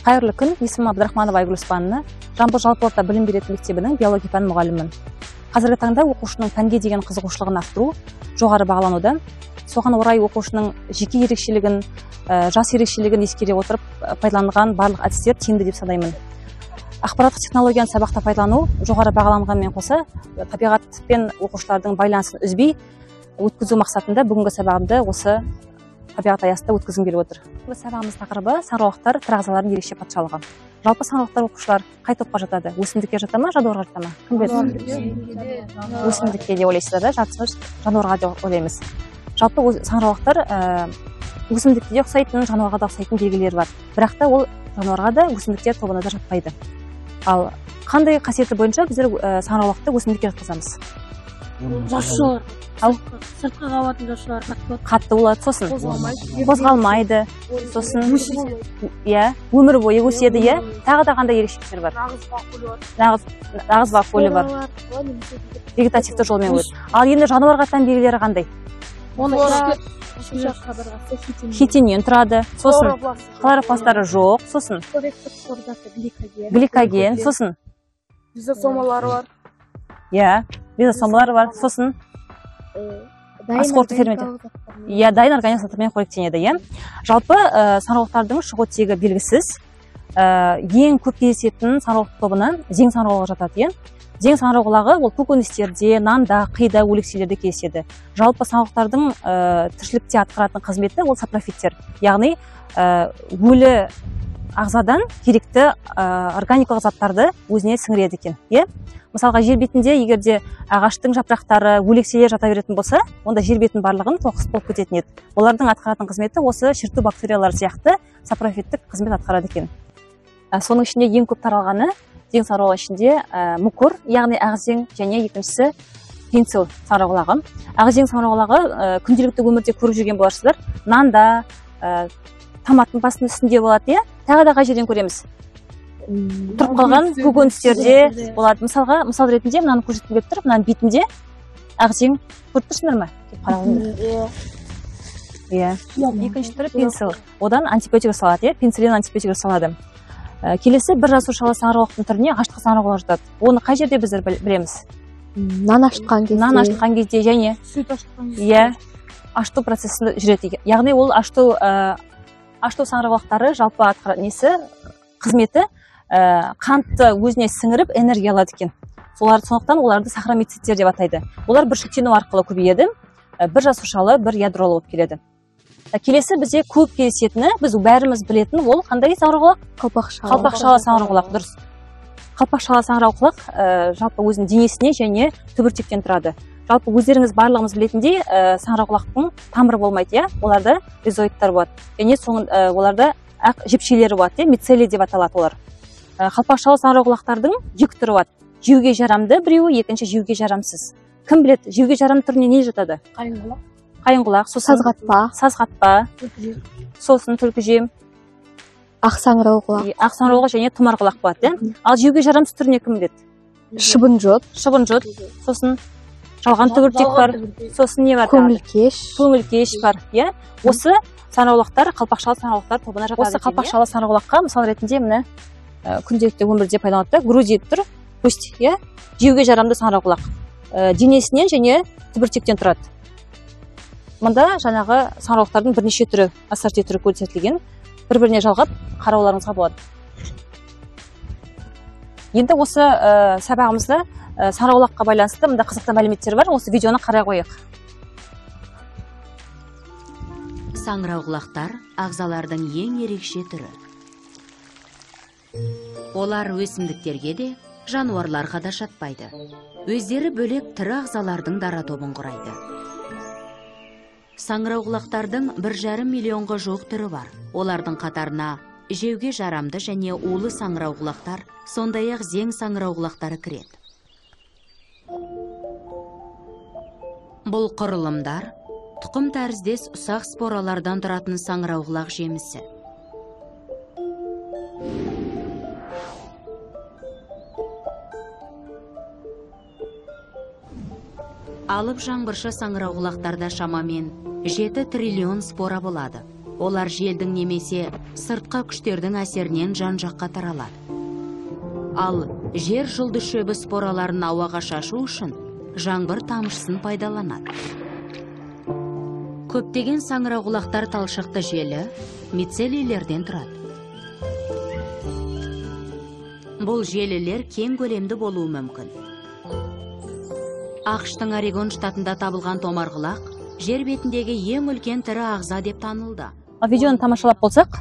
Қайырлы күн, есімім Абдрахманова Айгүл Испанова, Жамбыл жалпы орта білім беретін мектебінің биология пәні мұғалімімін. Қазіргі таңда оқушының пәнге деген қызығушылығын арттыру жоғары бағалануда. Соған орай оқушының жеке ерекшелігін, жас ерекшелігін ескере отырып пайдаланған барлық әдістер тиімді деп санаймын. Ақпараттық технологияны сабақта пайдалану жоғары бағаланғанмен қоса, табиғатпен оқушылардың байланысын үзбей өткізу мақсатында бүгінгі сабағымды осы табиғат аясында өткізгім келіп отыр. Бұл сабағымыз тақырыбы саңырауқұлақтар тірі ағзалардың ерекше патшалығы. Жалпы саңырауқұлақтар оқушылар қай топқа жатады? Өсімдікке жата ма, жануарға жата ма? Кім біледі? Өсімдікке деп ойлайсыздар да, жартысымыз жануарға деп ойлаймыз. Жалпы саңырауқұлақтар өсімдікке де ұқсайтын, жануарға да ұқсайтын белгілері бар. Бірақ та ол жануарға да өсімдіктер тобына да жатпайды. Ал қандай қасиеті бойынша біздер саңырауқұлақты өсімдікке жатқызамыз? Жасушалар. Сыртқы қабатын жасушалар қатты болады, сосын қозғалмайды, сосын өмір бойы өседі, тағы да қандай ерекшеліктер бар? Нағыз бақфолия бар. Вегетативті жолмен өтеді. Ал енді жануарға тән белгілері қандай? Хитиннен тұрады, сосын хлоропласттары жоқ, сосын гликоген, сосын лизосомалары бар. Лизосомалар бар, сосын асқорытты ферменттер. Дайын организмдармен қоректенеді. Жалпы саңырауқұлақтардың шығу тегі белгісіз. Ең көп кездесетін саңырауқұлақ тобына зең саңырауқұлағы жатады. Зең саңырауқұлағы ол көкөністерде, нанда, қида, өлекселерде кездеседі. Жалпы саңырауқұлақтардың тіршілікте атқаратын қызметі ол сапрофиттер. Яғни өлі ағзадан керекті органикалық заттарды өзіне сіңіреді екен. Мысалға, жер бетінде егерде ағаштың жапырақтары, өлекселер жата беретін болса, онда жер бетінің барлығын қоқыс болып кететін еді. Олардың атқаратын қызметі осы шіріту бактериялар сияқты сапрофиттік қызмет атқарады екен. Соның ішінде ең көп таралғаны зең саңырауқұлағы ішінде мұқыр, яғни ағзең, және екіншісі пенсил саңырауқұлағы. Ағзең саңырауқұлағы күнделікті өмірде көріп жүрген боларсыздар. Нанда, томаттың басының үстінде болады, тағы да қай жерден көреміз? Тұрып қалған көкөністерде болады. Мысал ретінде мынаны көрсеткім келіп тұр, мынаның бетінде ағзең көріп тұрсыңдар ма? Екінші түрі пенсил. Одан антибиотик жасалады, пенсилин антибиотик жасалады. Келесі бір жасушалы саңырауқұлақтың түріне ағаштық саңырауқұлақ жатады. Оны қай жерде біздер білеміз? Нан ашытқан кезде және сүт ашытқан кезде. Ашыту процесінде жүреді. Яғни ол ашыту саңырауқұлақтары жалпы қызметі қантты өзіне сіңіріп энергия алады екен. Сондықтан оларды сахаромицеттер деп атайды. Олар бүршіктену арқылы көбейеді, бір жасушалы, бір ядролы болып келеді. Келесі бізде көп кездесетіні, біз бәріміз білетін, ол қандай саңырауқұлақ? Қалпақшалы саңырауқұлақ, дұрыс. Қалпақшалы саңырауқұлақ жалпы өзінің денесіне және түбіртектен тұрады. Жалпы өздеріңіз барлығымыз білетіндей, саңырауқұлақтың тамыры болмайды, оларда ризоидтар болады. Және оларда жіпшелері болады, мицелий деп аталады олар. Қалпақшалы саңырауқұлақтардың екі түрі болады. Жеуге жарамды біреуі, екінші жеуге жарамсыз. Кім біледі, жеуге жарамды түріне не жатады? Қайыңқұлақ, сосын сазғатпа, сосын түлкіжем, ақ саңырауқұлақ және тұмарқұлақ болады. Ал жеуге жарамсыз түріне кім біледі? Шыбын жұт, сосын жалған түбіртек бар, сосын не бар? Көңілкеш бар. Осы саңырауқұлақтар қалпақшалы саңырауқұлақтар тобына жатады. Осы қалпақшалы саңырауқұлаққа мысал ретінде міне күнделікті өмірде пайдаланады. Грузия тұр, жеуге жарамды саңырауқұлақ. Денесінен және түбіртектен тұрады. Мұнда жаңағы саңырауқұлақтардың бірнеше түрі, ассорти түрі көрсетілген. Бір-біріне жалғап қарауларыңызға болады. Енді осы сабағымызда саңырауқұлаққа байланысты мұнда қызықты мәліметтер бар. Осы видеоны қарай қойық. Саңырауқұлақтар ағзалардың ең ерекше түрі. Олар өсімдіктерге де, жануарларға да жатпайды. Өздері бөлек тірі ағзалардың дара тобын құрайды. Саңырауқұлақтардың 1,5 миллионға жоқ түрі бар. Олардың қатарына жеуге жарамды және улы саңырауқұлақтар, сондай-ақ зең саңырауқұлақтары кіреді. Бұл құрылымдар тұқым тәріздес ұсақ споралардан тұратын саңырауқұлақ жемісі. Алып жаңбыршы саңырауқұлақтарда шамамен 7 триллион спора болады. Олар желдің немесе сыртқа күштердің әсерінен жан-жаққа таралады. Ал жер жұлдыз шөбі спораларын ауаға шашу үшін жаңбыр тамшысын пайдаланады. Көптеген саңырауқұлақтар талшықты желі мицелийлерден тұрады. Бұл желілер кең көлемді болуы мүмкін. ақш-тың Орегон штатында табылған томарғұлақ жер бетіндегі ең үлкен тірі ағза деп танылды. Видеоны тамашалап болсақ,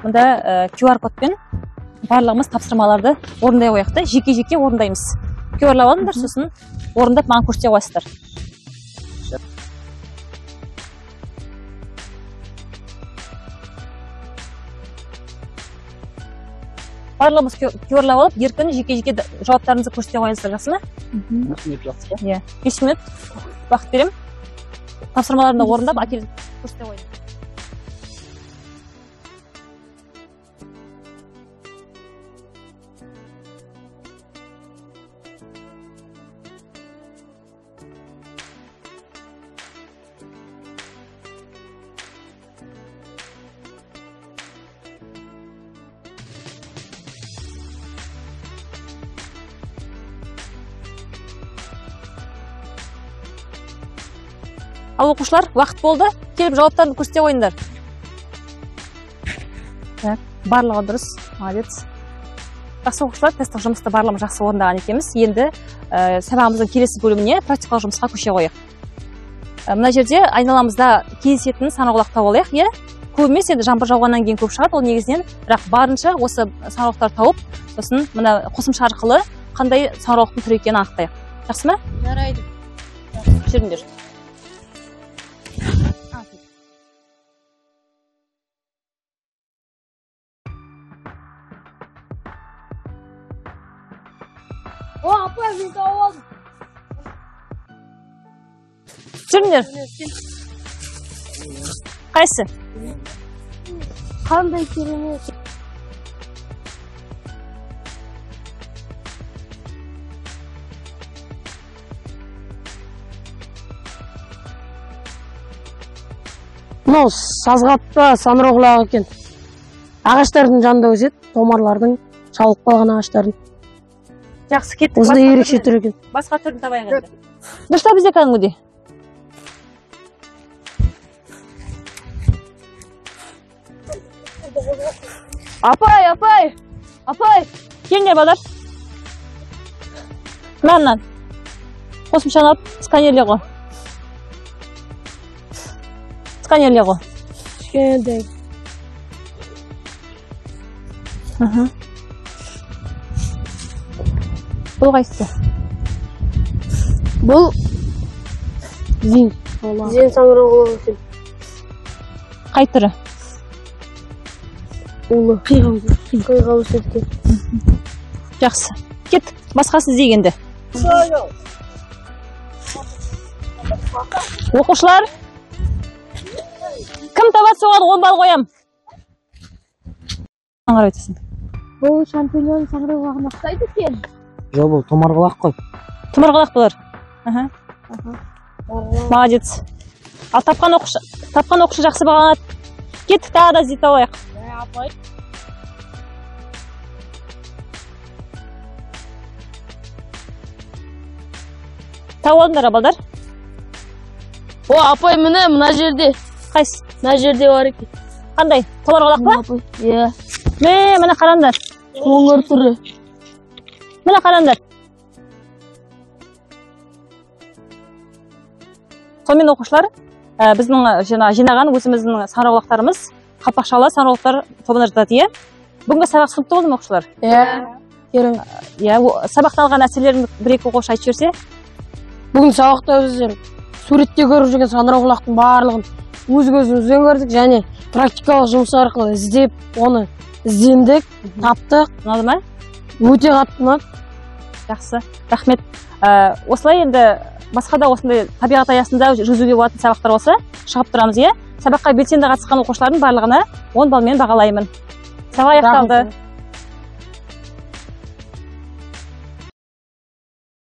мұнда QR кодпен барлығымыз тапсырмаларды орындай қояқты, жеке-жеке орындаймыз. QR-лап алыңдар, сосын орындап маған көрсете қойсыздар. Барлығымыз QR-лап алып, еркін жеке-жеке жауаптарыңызды көрсете қойсыздар, жақсы ма? 5 минут уақыт берем. Тапсырмаларында орындап, әкеліп көрсете қойыңыз. Ал оқушылар, уақыт болды, келіп жауаптарын көрсете қойыңдар. Барлығы дұрыс, молодец. Жақсы оқушылар, тесттік жұмысты барлығымыз жақсы орындаған екенбіз. Енді сабағымыздың келесі бөліміне практикалық жұмысқа көше қояйық. Мына жерде айналамызда кездесетін саңырауқұлақ тауып алайық, иә? Көп емес, енді жаңбыр жауғаннан кейін көп шығады, ол негізінен, бірақ барынша осы саңырауқұлақтар тауып, сосын мына қосымша арқылы қандай саңырауқұлақтың түрі екенін анықтайық. Жақсы ма? Жарайды. Жүріңдер. О, апай, мен тауып алдым. Жүріңдер. Қайсы? Қандай керемет. Мынау сазғатта саңырауқұлақ екен. Ағаштардың жанында өседі, томарлардың, шалып қалған ағаштардың. Жақсы, кеттік. Осындай ерекше түрі екен. Басқа түрін табайық енді. Дұрыста бізде кәдімгідей. Апай! Келіңдер, балдар. Мынаннан. Қосымшаны алып, сканерлей ғой. Сканерлей ғой. Кішкентай. Бұл қайсысы? Бұл зең. Зең саңырауқұлақ екен. Қай түрі? Улы. Қиға өседі. Жақсы. Кет, басқасы іздегенде. Оқушылар, кім табат соған 10 балл қоям? Аңғар өтесің. Бұл шампиньон саңырауқұлағына ұқсайды екен. Жоқ, бұл томарғұлақ қой. Томарғұлақ болар. Молодец. Ал тапқан оқушы жақсы бағаланады. Кеттік, тағы да іздеп алайық. Тауып алдыңдар, балдар. О, апай, мына жерде. Қайсы? Мына жерде бар екен. Қандай? Томарғұлақ па? Иә. Міне қараңдар. Қоңыр түрі. Міне қараңдар. Сонымен оқушылар, біздің жинаған өзіміздің саңырауқұлақтарымыз қапақшалы саңырауқұлақтар тобына жатады, иә? Бүгінгі сабақ түсінікті болды ма, оқушылар? Иә. Сабақтан алған әсерлерін бір-екі оқушы айтып жіберсе? Бүгін сабақта біздер суретте көріп жүрген саңырауқұлақтың барлығын өз көзімізбен көрдік, және практикалық жұмыс арқылы іздеп, оны іздендік, таптық. Ұнады ма? Өте қатты ұнады. Жақсы, рахмет. Осылай енді басқа да осындай табиғат аясында жүзуге болатын сабақтар болса, шығып тұрамыз, иә? Сабаққа белсенді қатысқан оқушылардың барлығына 10 балмен бағалаймын. Сабақ аяқталды.